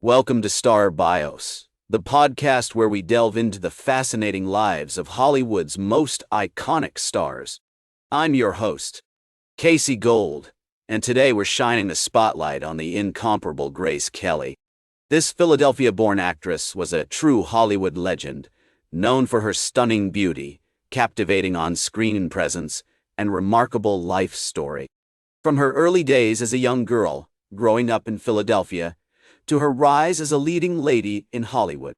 Welcome to Star Bios, the podcast where we delve into the fascinating lives of Hollywood's most iconic stars. I'm your host, Casey Gold, and today we're shining the spotlight on the incomparable Grace Kelly. This Philadelphia-born actress was a true Hollywood legend, known for her stunning beauty, captivating on-screen presence, and remarkable life story. From her early days as a young girl, growing up in Philadelphia, to her rise as a leading lady in Hollywood,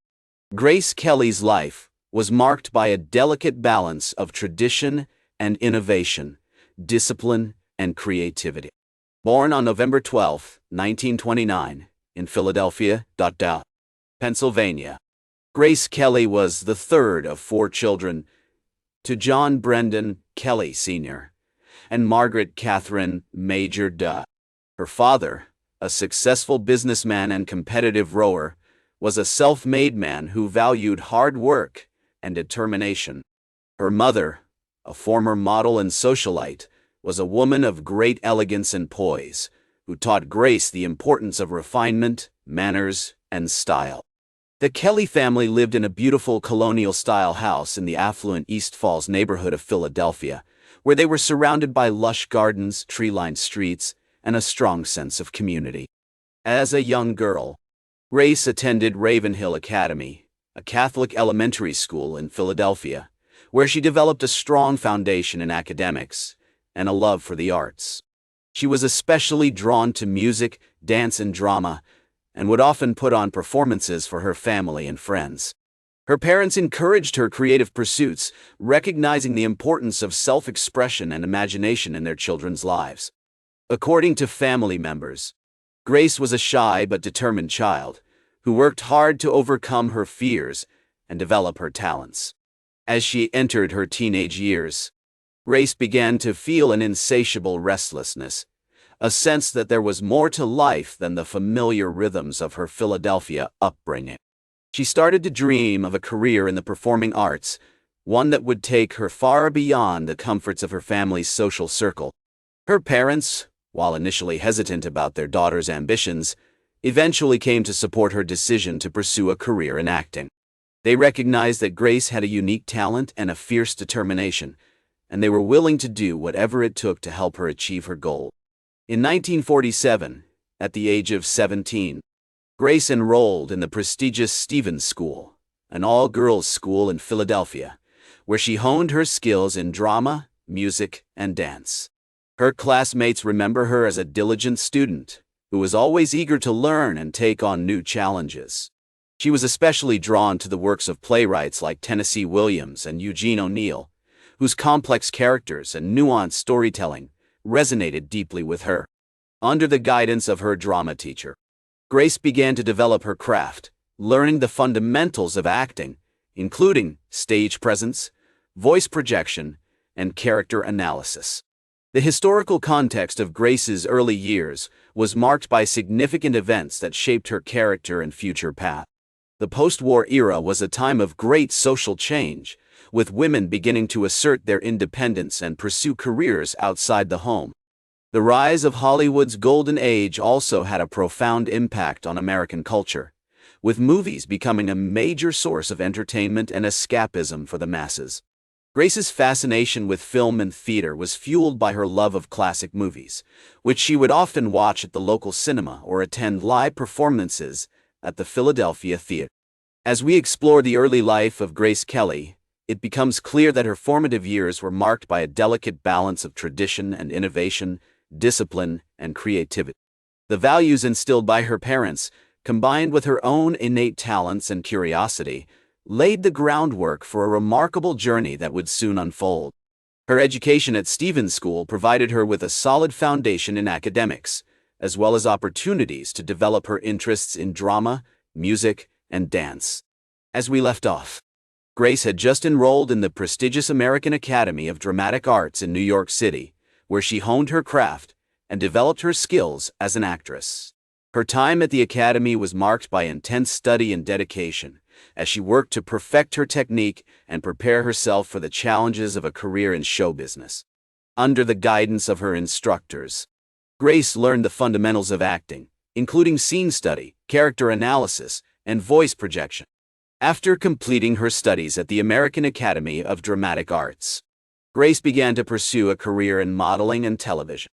Grace Kelly's life was marked by a delicate balance of tradition and innovation, discipline and creativity. Born on November 12, 1929, in Philadelphia, Pennsylvania, Grace Kelly was the third of four children to John Brendan Kelly Sr. and Margaret Catherine Major Duh. Her father, a successful businessman and competitive rower, was a self-made man who valued hard work and determination. Her mother, a former model and socialite, was a woman of great elegance and poise, who taught Grace the importance of refinement, manners, and style. The Kelly family lived in a beautiful colonial-style house in the affluent East Falls neighborhood of Philadelphia, where they were surrounded by lush gardens, tree-lined streets, and a strong sense of community. As a young girl, Grace attended Ravenhill Academy, a Catholic elementary school in Philadelphia, where she developed a strong foundation in academics and a love for the arts. She was especially drawn to music, dance, and drama, and would often put on performances for her family and friends. Her parents encouraged her creative pursuits, recognizing the importance of self-expression and imagination in their children's lives. According to family members, Grace was a shy but determined child who worked hard to overcome her fears and develop her talents. As she entered her teenage years, Grace began to feel an insatiable restlessness, a sense that there was more to life than the familiar rhythms of her Philadelphia upbringing. She started to dream of a career in the performing arts, one that would take her far beyond the comforts of her family's social circle. Her parents, while initially hesitant about their daughter's ambitions, eventually came to support her decision to pursue a career in acting. They recognized that Grace had a unique talent and a fierce determination, and they were willing to do whatever it took to help her achieve her goal. In 1947, at the age of 17, Grace enrolled in the prestigious Stevens School, an all-girls school in Philadelphia, where she honed her skills in drama, music, and dance. Her classmates remember her as a diligent student who was always eager to learn and take on new challenges. She was especially drawn to the works of playwrights like Tennessee Williams and Eugene O'Neill, whose complex characters and nuanced storytelling resonated deeply with her. Under the guidance of her drama teacher, Grace began to develop her craft, learning the fundamentals of acting, including stage presence, voice projection, and character analysis. The historical context of Grace's early years was marked by significant events that shaped her character and future path. The post-war era was a time of great social change, with women beginning to assert their independence and pursue careers outside the home. The rise of Hollywood's golden age also had a profound impact on American culture, with movies becoming a major source of entertainment and escapism for the masses. Grace's fascination with film and theater was fueled by her love of classic movies, which she would often watch at the local cinema or attend live performances at the Philadelphia Theater. As we explore the early life of Grace Kelly, it becomes clear that her formative years were marked by a delicate balance of tradition and innovation, discipline and creativity. The values instilled by her parents, combined with her own innate talents and curiosity, laid the groundwork for a remarkable journey that would soon unfold. Her education at Stevens School provided her with a solid foundation in academics, as well as opportunities to develop her interests in drama, music, and dance. As we left off, Grace had just enrolled in the prestigious American Academy of Dramatic Arts in New York City, where she honed her craft and developed her skills as an actress. Her time at the Academy was marked by intense study and dedication, as she worked to perfect her technique and prepare herself for the challenges of a career in show business. Under the guidance of her instructors, Grace learned the fundamentals of acting, including scene study, character analysis, and voice projection. After completing her studies at the American Academy of Dramatic Arts, Grace began to pursue a career in modeling and television.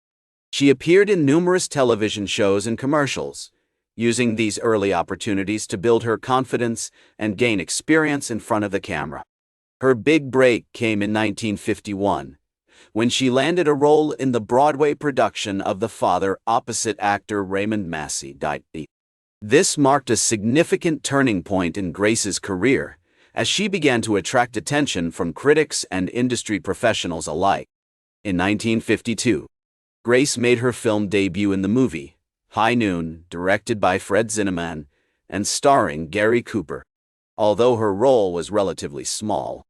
She appeared in numerous television shows and commercials, using these early opportunities to build her confidence and gain experience in front of the camera. Her big break came in 1951, when she landed a role in the Broadway production of The Father opposite actor Raymond Massey. This marked a significant turning point in Grace's career, as she began to attract attention from critics and industry professionals alike. In 1952, Grace made her film debut in the movie High Noon, directed by Fred Zinnemann and starring Gary Cooper. Although her role was relatively small,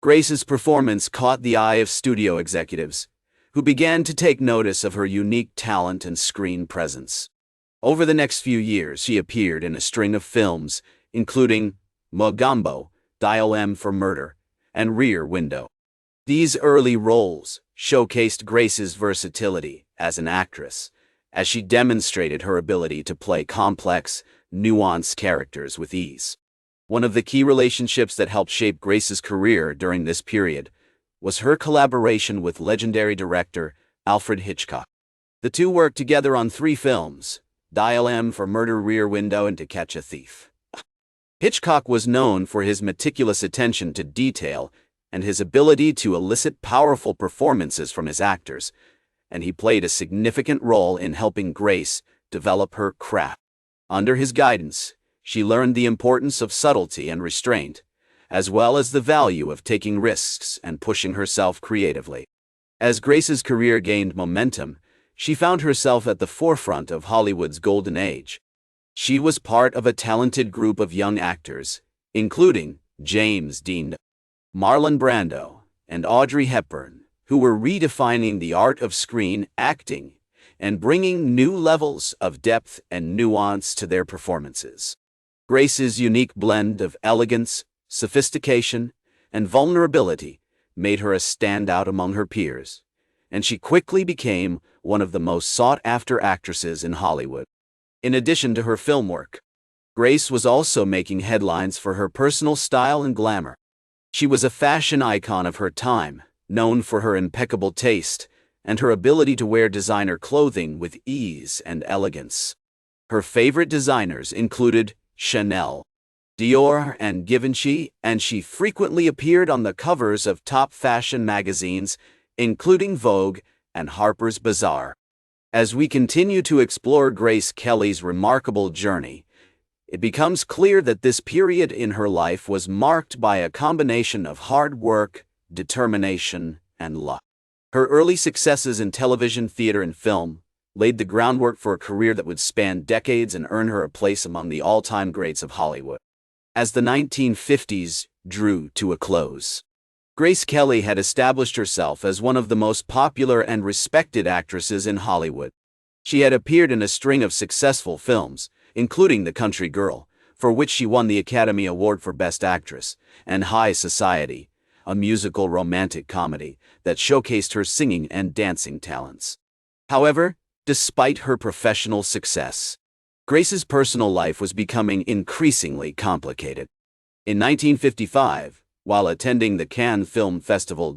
Grace's performance caught the eye of studio executives, who began to take notice of her unique talent and screen presence. Over the next few years, she appeared in a string of films, including Mogambo, Dial M for Murder, and Rear Window. These early roles showcased Grace's versatility as an actress, as she demonstrated her ability to play complex, nuanced characters with ease. One of the key relationships that helped shape Grace's career during this period was her collaboration with legendary director Alfred Hitchcock. The two worked together on 3 films, Dial M for Murder, Rear Window, and To Catch a Thief. Hitchcock was known for his meticulous attention to detail and his ability to elicit powerful performances from his actors, and he played a significant role in helping Grace develop her craft. Under his guidance, she learned the importance of subtlety and restraint, as well as the value of taking risks and pushing herself creatively. As Grace's career gained momentum, she found herself at the forefront of Hollywood's golden age. She was part of a talented group of young actors, including James Dean, Marlon Brando, and Audrey Hepburn, who were redefining the art of screen acting and bringing new levels of depth and nuance to their performances. Grace's unique blend of elegance, sophistication, and vulnerability made her a standout among her peers, and she quickly became one of the most sought-after actresses in Hollywood. In addition to her film work, Grace was also making headlines for her personal style and glamour. She was a fashion icon of her time, known for her impeccable taste and her ability to wear designer clothing with ease and elegance. Her favorite designers included Chanel, Dior, and Givenchy, and she frequently appeared on the covers of top fashion magazines, including Vogue and Harper's Bazaar. As we continue to explore Grace Kelly's remarkable journey, it becomes clear that this period in her life was marked by a combination of hard work, determination, and luck. Her early successes in television, theater, and film laid the groundwork for a career that would span decades and earn her a place among the all-time greats of Hollywood. As the 1950s drew to a close, Grace Kelly had established herself as one of the most popular and respected actresses in Hollywood. She had appeared in a string of successful films, including The Country Girl, for which she won the Academy Award for Best Actress, and High Society, a musical romantic comedy that showcased her singing and dancing talents. However, despite her professional success, Grace's personal life was becoming increasingly complicated. In 1955, while attending the Cannes Film Festival,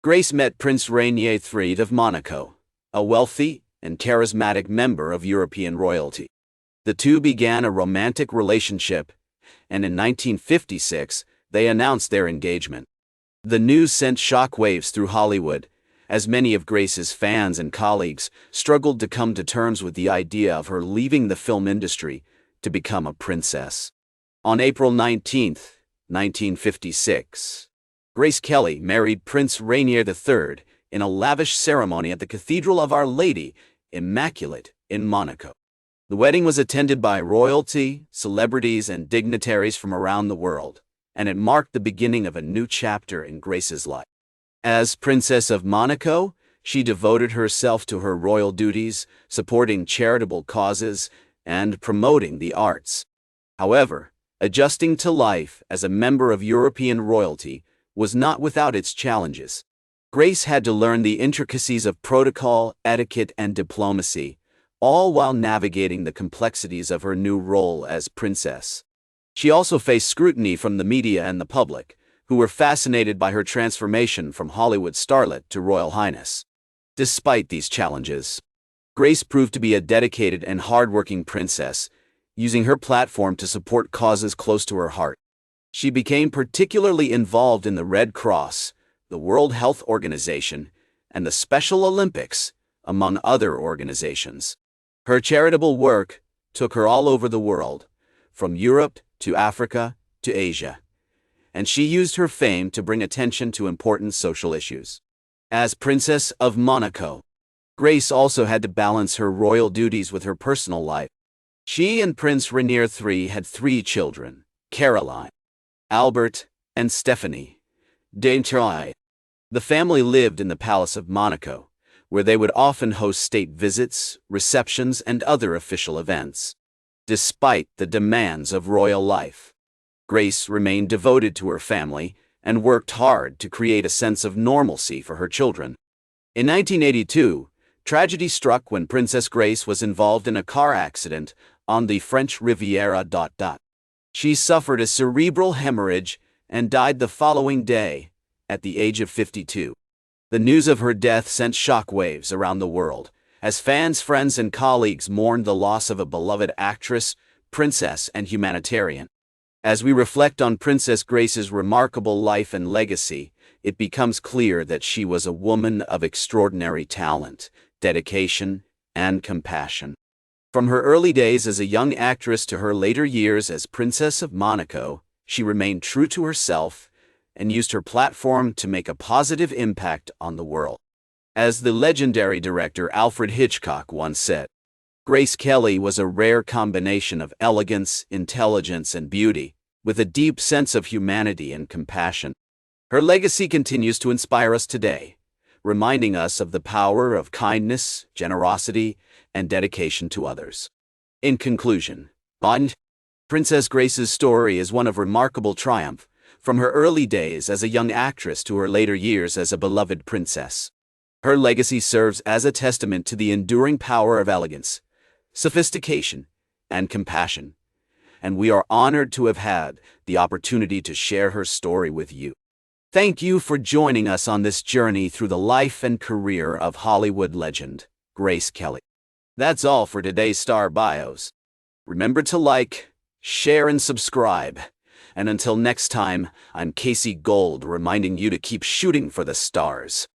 Grace met Prince Rainier III of Monaco, a wealthy and charismatic member of European royalty. The two began a romantic relationship, and in 1956, they announced their engagement. The news sent shockwaves through Hollywood, as many of Grace's fans and colleagues struggled to come to terms with the idea of her leaving the film industry to become a princess. On April 19, 1956, Grace Kelly married Prince Rainier III in a lavish ceremony at the Cathedral of Our Lady, Immaculate, in Monaco. The wedding was attended by royalty, celebrities, and dignitaries from around the world, and it marked the beginning of a new chapter in Grace's life. As Princess of Monaco, she devoted herself to her royal duties, supporting charitable causes and promoting the arts. However, adjusting to life as a member of European royalty was not without its challenges. Grace had to learn the intricacies of protocol, etiquette, and diplomacy, all while navigating the complexities of her new role as princess. She also faced scrutiny from the media and the public, who were fascinated by her transformation from Hollywood starlet to royal highness. Despite these challenges, Grace proved to be a dedicated and hardworking princess, using her platform to support causes close to her heart. She became particularly involved in the Red Cross, the World Health Organization, and the Special Olympics, among other organizations. Her charitable work took her all over the world, from Europe to Africa to Asia, and she used her fame to bring attention to important social issues. As Princess of Monaco, Grace also had to balance her royal duties with her personal life. She and Prince Rainier III had 3 children, Caroline, Albert, and Stephanie. The family lived in the Palace of Monaco, where they would often host state visits, receptions, and other official events. Despite the demands of royal life, Grace remained devoted to her family and worked hard to create a sense of normalcy for her children. In 1982, tragedy struck when Princess Grace was involved in a car accident on the French Riviera. She suffered a cerebral hemorrhage and died the following day, at the age of 52. The news of her death sent shockwaves around the world, as fans, friends, and colleagues mourned the loss of a beloved actress, princess, and humanitarian. As we reflect on Princess Grace's remarkable life and legacy, it becomes clear that she was a woman of extraordinary talent, dedication, and compassion. From her early days as a young actress to her later years as Princess of Monaco, she remained true to herself and used her platform to make a positive impact on the world. As the legendary director Alfred Hitchcock once said, Grace Kelly was a rare combination of elegance, intelligence, and beauty, with a deep sense of humanity and compassion. Her legacy continues to inspire us today, reminding us of the power of kindness, generosity, and dedication to others. In conclusion, Princess Grace's story is one of remarkable triumph, from her early days as a young actress to her later years as a beloved princess. Her legacy serves as a testament to the enduring power of elegance, sophistication, and compassion, and we are honored to have had the opportunity to share her story with you. Thank you for joining us on this journey through the life and career of Hollywood legend, Grace Kelly. That's all for today's Star Bios. Remember to like, share, and subscribe. And until next time, I'm Casey Gold, reminding you to keep shooting for the stars.